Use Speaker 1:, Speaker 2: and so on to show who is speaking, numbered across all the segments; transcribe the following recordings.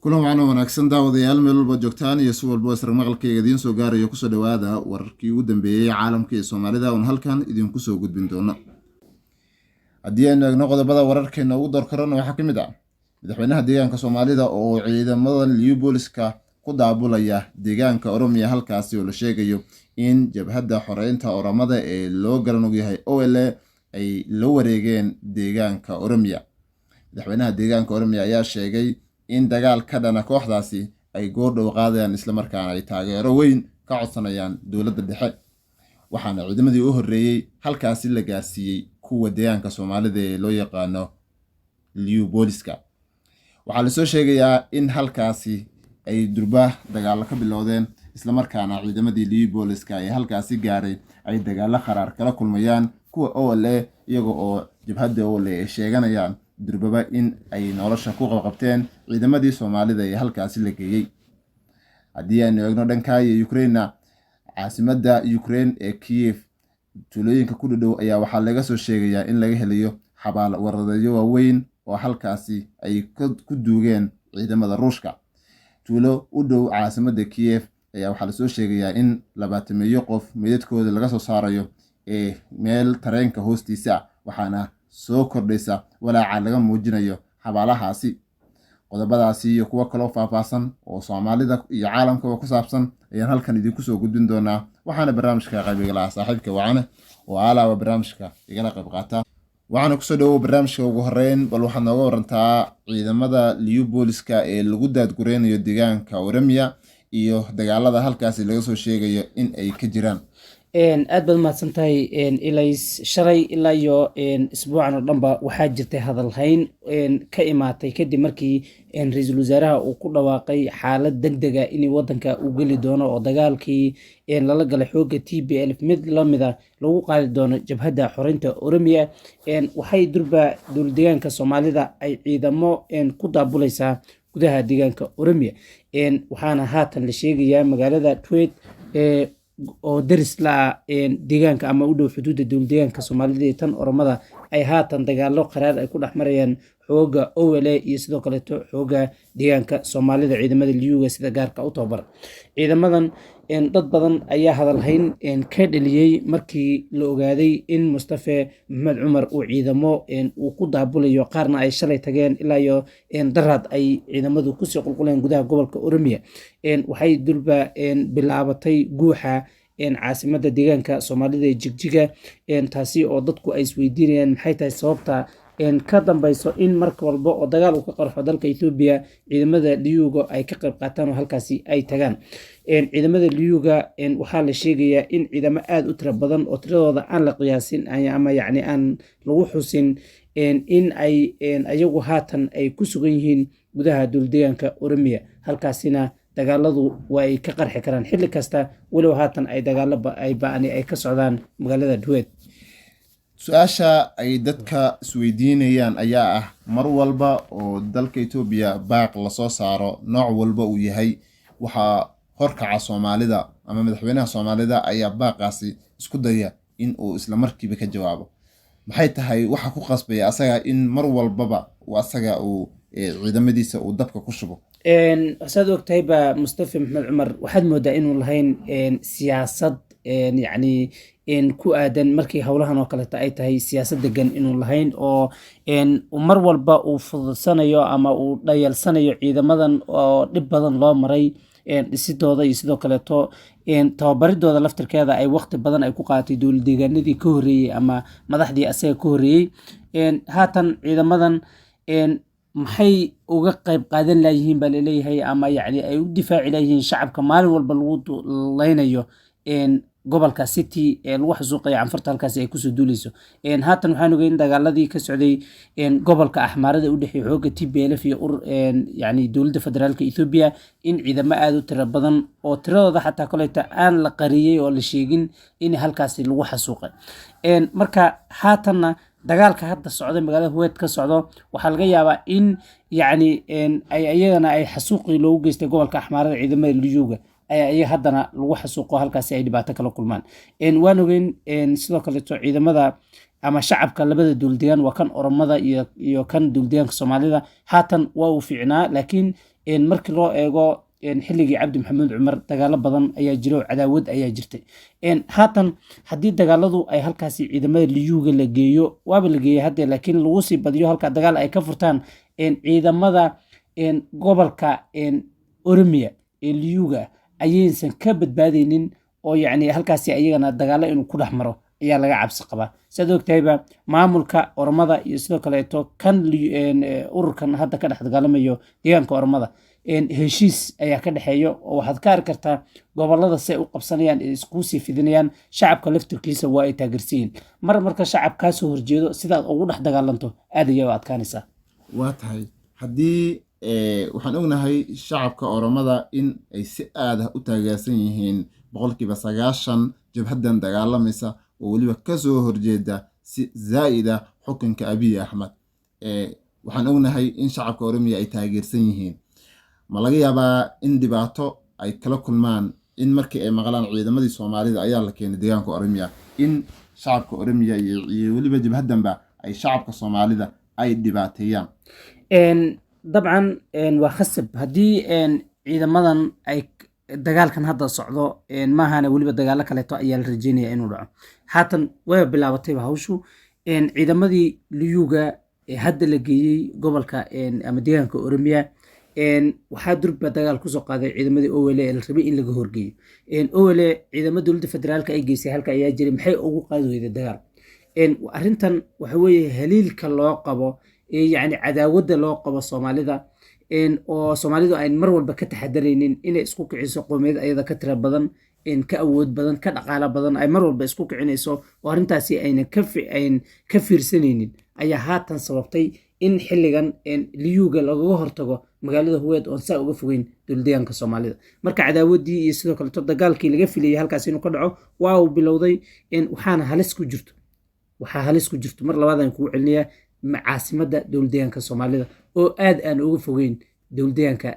Speaker 1: kulan wacan oo wanaagsan daawadayaal meel walba joogtaan iyo si walba isra maqalkayga idiin soo gaarayo kusoo dhawaada wararkii ugu dambeeyey caalamka iyo Soomaalida oo halkan idinku soo gudbin doona. Haddii aynu eegno qodobada wararkeena ugu doorkarana waxaa kamid ah madaxweynaha deegaanka Soomaalida oo ciidamada liyu booliska ku daabulaya deegaanka Oromia halkaasi oo la sheegayo in jabhadda xoreynta Oromada ee loo garan og yahay OLA ay la wareegeen deegaanka Oromia. madaxweynaha deegaanka Oromia ayaa sheegay in dagaal ka dhana kooxdaasi ay goordhow qaadayaan isla markaana ay taageero weyn ka codsanayaan dowladda dhexe. waxaana ciidamadii u horreeyay halkaasi la gaarsiiyey kuwa deegaanka Soomaalida ee loo yaqaano liyu booliska. waxaa la soo sheegayaa in halkaasi ay durba dagaalo ka bilowdeen isla markaana ciidamadii liyu booliska ee halkaasi gaaray ay dagaalo qaraar kala kulmayaan kuwa OLA iyaga oo jabhadda OLA ay sheeganayaan durbaba in ay nolosha ku qabqabteen ciidamadii Soomaalida ee halkaasi la geeyay. haddii aynu eegno dhanka Ukraine, caasimadda Ukraine ee Kiev, tuulooyinka ku dhow ayaa waxaa laga soo sheegayaa in laga helayo xabaal waradeeyo waaweyn oo halkaasi ay ku duugeen ciidamada Ruushka. tuulo u dhow caasimadda Kiev ayaa waxaa la soo sheegayaa in 20 qof meedadkooda laga soo saarayo ee meel tareenka hoostiisa, waxaana soo kordhaysa walaaca laga muujinayo xabaalahaasi. qodobadaasi iyo kuwo kale oo faahfaahsan oo Soomaalida iyo caalamkaba ku saabsan ayaan halkan idinku soo gudbin doonaa. waxaana barnaamijka qaybgalaha saaxiibka wacane oo alaaba barnaamijka igala qayb qaata. waxaana kusoo dhawow barnaamijka ugu horeyn, bal waxaad nooga warantaa ciidamada liyu booliska ee lagu daadgureynayo deegaanka Oromia iyo dagaalada halkaasi laga soo sheegayo in ay ka jiraan.
Speaker 2: aad baad mahadsantahay ilays shalay ilaa iyo isbuucan oo dhanba waxaa jirtay hadalhayn ka imaatay kadib markii ra-iisul wasaaraha uu ku dhawaaqay xaalad degdega in wadanka uu geli doono oo dagaalkii lala galay xooga TPLF mid lamida lagu qaadi doono jabhadda xoreynta Oromia. waxay durba dowlad deegaanka Soomaalida ay ciidamo ku daabuleysaa gudaha deegaanka Oromia. waxaana haatan la sheegayaa magaalada Tweed oo daris la deegaanka ama u dhow xuduudda dowlad deegaanka Soomaalida ee tan Oromada ay haatan dagaalo qaraar ay ku dhexmarayaan xooga OLA iyo sidoo kale xooga deegaanka Soomaalida ciidamada liyuga sida gaarka u tababar. ciidamadan dad badan ayaa hadalhayn ka dhaliyay markii la ogaaday in Mustafa Maxamed Cumar uu ciidamo uu ku daabulayo, qaarna ay shalay tageen ilaa iyo daraad ay ciidamadu kusii qulquleen gudaha gobolka Oromia. waxay durba bilaabatay guuxa caasimadda deegaanka Soomaalida ee Jigjiga, taasi oo dadku ay isweydiinayaan maxay tahay sababta ka dambayso in marka walba oo dagaal uu ka qarxo dalka Ethiopia ciidamada liyuga ay ka qayb qaataan oo halkaasi ay tagaan. ciidamada liyuga waxaa la sheegayaa in ciidamo aad u tiro badan oo tiradooda aan la qiyaasin ama yacni aan lagu xusin in ay ayagu haatan ay ku sugan yihiin gudaha dowlad deegaanka Oromia. halkaasina dagaaladu way ka qarxi karaan xilli kasta, walow haatan ay dagaalo ay ka socdaan magaalada Tweed.
Speaker 1: su-aasha ay dadka isweydiinayaan ayaa ah, mar walba oo dalka Ethiopia baaq lasoo saaro nooc walba uu yahay, waxaa horkaca Soomaalida ama madaxweynaha Soomaalida ayaa baaqaasi isku daya in uu isla markiiba ka jawaabo. maxay tahay waxa ku qasbaya asaga in mar walbaba asaga uu ciidamadiisa uu dabka ku shubo?
Speaker 2: saad ogtahay ba Mustafa Maxamed Cumar waxaad moodaa inuu lahayn siyaasad yacni ku aadan markii howlahan oo kale ay tahay siyaasad degan inuu lahayn oo mar walba uu fududsanayo ama uu dhayalsanayo ciidamadan oo dhib badan loo maray dhisidooda iyo sidoo kaleeto tababaridooda laftirkeeda ay waqti badan ay ku qaadatay dowlad deegaanadii ka horreeyey ama madaxdii asaga ka horreeyey. haatan ciidamadan maxay uga qayb qaadan layihiin baa laleeyahay ama yacni ay u difaaci layihiin shacabka maalin walba lagu leynayo gobolka City ee lagu xasuuqay canfarta halkaasi ay kusoo duuleyso. haatan waxaan ogeyn in dagaaladii ka socday gobolka Axmaarada u dhexeeyay xooga TPLF iyo yacni dowladda federaalka Ethiopia in ciidamo aad u tiro badan oo tiradooda xataa koleeta aan la qariyay oo la sheegin in halkaasi lagu xasuuqay. marka haatanna dagaalka hadda socda magaalada Tweed ka socdo waxaa laga yaabaa in yacni ay ayagana ay xasuuqii loogu geystay gobolka Axmaarada ciidamada liyuga ayaa haddana lagu xasuuqo halkaasi ay dhibaato kala kulmaan. waan ogeyn sidoo kaleeto ciidamada ama shacabka labada dowlad deegaan waa kan Oromada iyo kan dowlad deegaanka Soomaalida haatan waa u fiicnaa, laakiin markii loo eego xilligii cabdi maxamuud cumar dagaalo badan ayaa jira oo cadaawad ayaa jirtay haatan haddii dagaaladu ay halkaasi ciidamada liyuuga la geeyo waaba la geeyay hadde laakiin lagu sii badiyo halka dagaal ay ka furtaan ciidamada gobolka oromia ee liyuuga ayaysan ka badbaadaynin oo yacni halkaasi ayagana dagaalo inuu ku dhex maro ayaa laga cabsi qabaa sidaad ogtahayba maamulka oromada iyo sidoo kaleeto kan ururkan hadda ka dhex dagaalamayo deegaanka oromada heshiis ayaa ka dhexeeyo oo waxaad ka arki kartaa gobolada say u qabsanayaan ee isku sii fidinayaan shacabka laftirkiisa waa ay taageersiyiin marka shacab kaa soo horjeedo sidaad ugu dhex dagaalanto aad ayay u adkaanaysaa
Speaker 1: waa tahay haddii waxaan ognahay shacabka oromada in ay si aad ah u taageersan yihiin 90% jabhadan dagaalamaysa oo weliba kasoo horjeeda si zaa'ida xukunka abiy axmed waxaan ognahay in shacabka oromiya ay taageersan yihiin ma laga yaabaa in dhibaato ay kala kulmaan in markii ay maqlaan ciidamadii soomaalida ayaa la keenay deegaanka oromiya in shacabka oromiya iyo weliba jabhadanba ay shacabka soomaalida ay dhibaateeyaan
Speaker 2: dabcan waa khasab haddii ciidamadan ay dagaalkan hadda socdo maahana weliba dagaalo kaleeto ayaa la rajeynaya inuu dhaco haatan way bilaabatayba hawshu ciidamadii liyuuga hadda la geeyey gobolka ama deegaanka oromiya waxaa durba dagaal kusoo qaaday ciidamadii owele ee la rabay in laga horgeeyo owele ciidamada dowladda federaalka ay geysay halka ayaa jiray maxay ugu qaadi weyday dagaal arrintan waxa weeye haliilka loo qabo yacni cadaawadda loo qabo soomaalida oo soomaalidu ayn mar walba ka taxadaraynin inay isku kiciso qowmiyad ayada ka tira badan ka awood badan ka dhaqaalo badan ay mar walba isku kicinayso oo arrintaasi aynan ka fiirsanaynin ayaa haatan sababtay in xilligan liyuuga lagaga hortago magaalada huweed oon saa uga fogeyn dowladdeegaanka soomaalida marka cadaawaddii iyo sidoo kaleeto dagaalkii laga filayay halkaas inuu ka dhaco waa uu bilowday waxaa halis ku jirto mar labaadaan kugu celinayaa caasimadda dowladdeegaanka soomaalida oo aad aan uga fogeyn dowladdeegaanka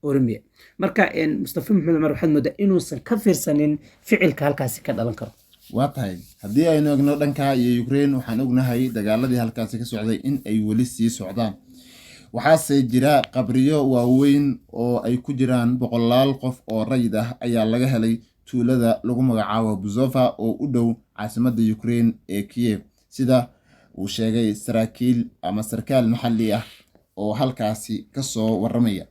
Speaker 2: oromiya marka mustafa maxamed cumar waxaad moodaa inuusan ka fiirsanin ficilka halkaasi ka dhalan karo
Speaker 1: waa tahay haddii aynu egno dhanka iyo Ukraine waxaan ognahay dagaaladii halkaasi ka socday in ay weli sii socdaan waxaase jira qabriyo waaweyn oo ay ku jiraan boqolaal qof oo rayid ah ayaa laga helay tuulada lagu magacaabo Buzova oo u dhow caasimadda Ukraine ee Kiev sida uu sheegay sarkaal maxalli ah oo halkaasi ka soo waramaya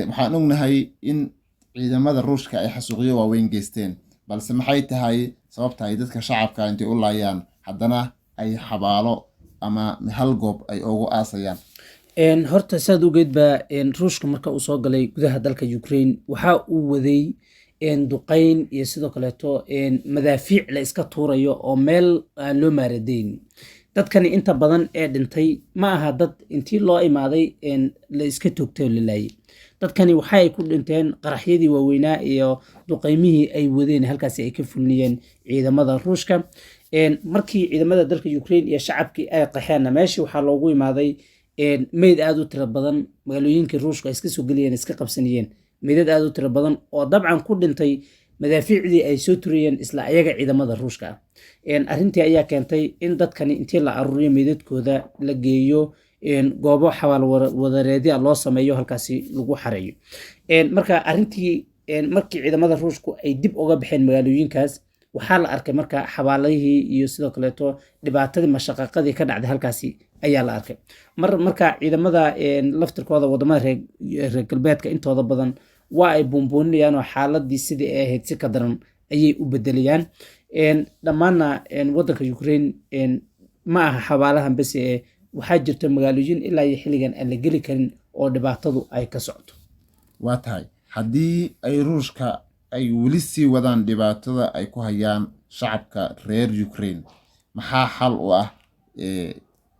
Speaker 1: waxaan ognahay in ciidamada Ruushka ay xasuuqyo waaweyn geysteen balse maxay tahay sababta ay dadka shacabka intay u laayaan haddana ay xabaalo ama hal goob ay ugu aasayaan
Speaker 2: horta saad ogeed ba Ruushka marka uu soo galay gudaha dalka Ukraine waxa uu waday duqayn iyo sidoo kaleeto madaafiic la iska tuurayo oo meel aan loo maaradayn dadkani inta badan ee dhintay ma aha dad intii loo imaaday la iska toogtay oo la laayay dadkani waxay ku dhinteen qaraxyadii waaweynaa iyo duqaymihii ay wadeen halkaasi ay ka fulniyeen ciidamada Ruushka markii ciidamada dalka Ukraine iyo shacabkii ay qaxeen meeshii waxaa loogu imaaday meyd aad u tiro badan magaalooyinkii Ruushka ay iska soo galiyeen iska qabsanayeen meydad aad u tiro badan oo dabcan ku dhintay madaafiicdii ay soo turiyeen isla ayaga ciidamada Ruushka arrintii ayaa keentay in dadkani intii la aruuriyo meydadkooda la geeyo goobo xawaal wadareedya loo sameeyo halkaasi lagu xareeyo marka arrintii markii ciidamada Ruushku ay dib uga baxeen magaalooyinkaas waxaa la arkay marka xabaalihii iyo sidoo kaleeto dhibaatadii mashaqaqadii ka dhacday halkaasi ayaa la arkay marka ciidamada laftirkooda wadamada reer galbeedka intooda badan waa ay buunbuuninayaan oo xaaladii sidii ay ahayd si ka daran ayay u bedelayaan dhammaanna waddanka Ukraine ma aha xabaalahan bas waxaa jirta magaalooyin ilaa iyo xilligan aan la geli karin oo dhibaatadu ay ka socoto
Speaker 1: waa tahay haddii ay Ruushka ay weli sii wadaan dhibaatada ay ku hayaan shacabka reer Ukraine maxaa xal u ah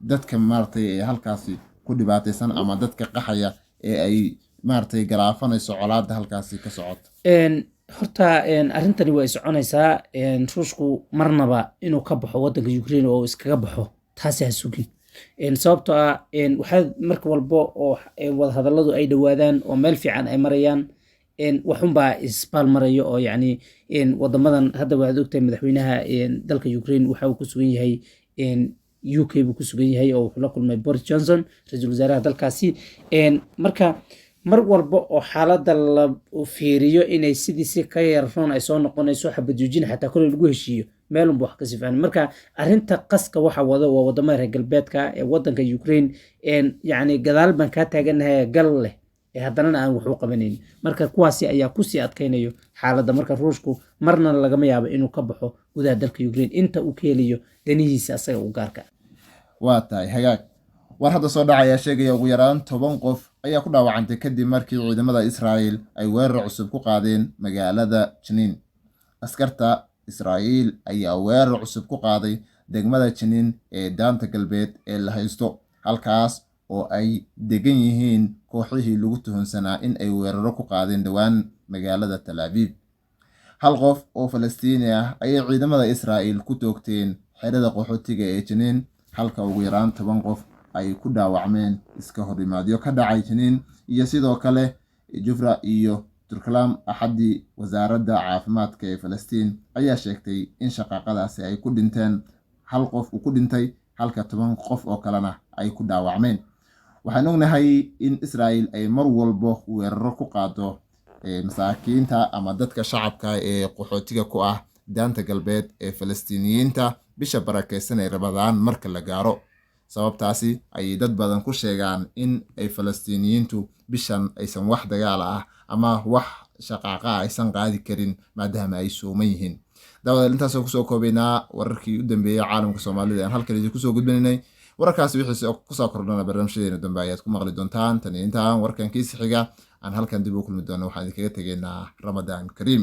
Speaker 1: dadka maartay ee halkaasi ku dhibaataysan ama dadka qaxaya ee ay maartay galaafanayso colaadda halkaasi ka socoto
Speaker 2: horta arrintani way soconaysaa Ruushku marnaba inuu ka baxo waddanka Ukraine oo iskaga baxo taasi ha sugin sababtoo ah waxaa marka walba oo wada hadalladu ay dhawaadaan oo meel fiican ay marayaan waxunbaa isbaal marayo oo yacni wadamadan hadda waxaad ogtahay madaxweynaha dalka Ukraine waxa uu ku sugan yahay UK buu ku sugan yahay oo wuxuu la kulmay Boris Johnson ra'iisul wasaaraha dalkaasi marka mar walba oo xaaladda la fiiriyo inay sidiisi ka yarroon ay soo noqonayso xabad joojin xataa koley lagu heshiiyo meelunba wax ka sifaan marka arrinta qaska waxa wada waa wadamada reer galbeedka ee wadanka Ukraine yacni gadaal baan kaa taaganahay gal leh haddana aan wax u qabanayn marka kuwaasi ayaa kusii adkaynayo xaaladda marka ruushku marna lagama yaabo inuu ka baxo gudaha dalka Ukraine inta uu ka helayo danihiisa asaga u gaarka
Speaker 1: waa tahay hagaag war hadda soo dhacaya sheegaya ugu yaraan 10 qof ayaa ku dhaawacantay kadib markii ciidamada Israa'iil ay weerar cusub ku qaadeen magaalada Jenin. Askarta Israa'iil ayaa weerar cusub ku qaaday degmada Jenin ee daanta galbeed ee la haysto halkaas oo ay degan yihiin kooxihii lagu tuhunsanaa in ay weeraro ku qaadeen dhawaan magaalada Tel Aviv. Hal qof oo Falastiini ah ayay ciidamada Israa'iil ku toogteen xerada qaxootiga ee Jenin halka ugu yaraan 10 qof ay ku dhaawacmeen iska horimaadyo ka dhacay Jenin iyo sidoo kale Jufra iyo Turklam Axadi. Wasaaradda caafimaadka ee Falastiin ayaa sheegtay in shaqaaqadaasi ay ku dhinteen hal qof uu ku dhintay halka 10 qof oo kalena ay ku dhaawacmeen. waxaan ognahay in Israa'iil ay mar walba weeraro ku qaado masaakiinta ama dadka shacabka ee qaxootiga ku ah daanta galbeed ee Falastiiniyiinta bisha barakeysan ee Ramadaan marka la gaaro. sababtaasi ay dad badan ku sheegaan in ay Falastiiniyiintu bishan aysan wax dagaal ah ama wax shaqaaqa aysan qaadi karin maadaama ay sooman yihiin. daawada intaas oo kusoo koobaynaa wararkii u dambeeyay caalamka Soomaalida aan halkan idinku soo gudbinaynay. wararkaasi wixii ku soo kordhana barnaamijyadeena dambe ayaad ku maqli doontaan tan iyo intaan warkan kiisa xiga aan halkan dib u kulmi doono waxaan idinkaga tegaynaa Ramadaan Kariim.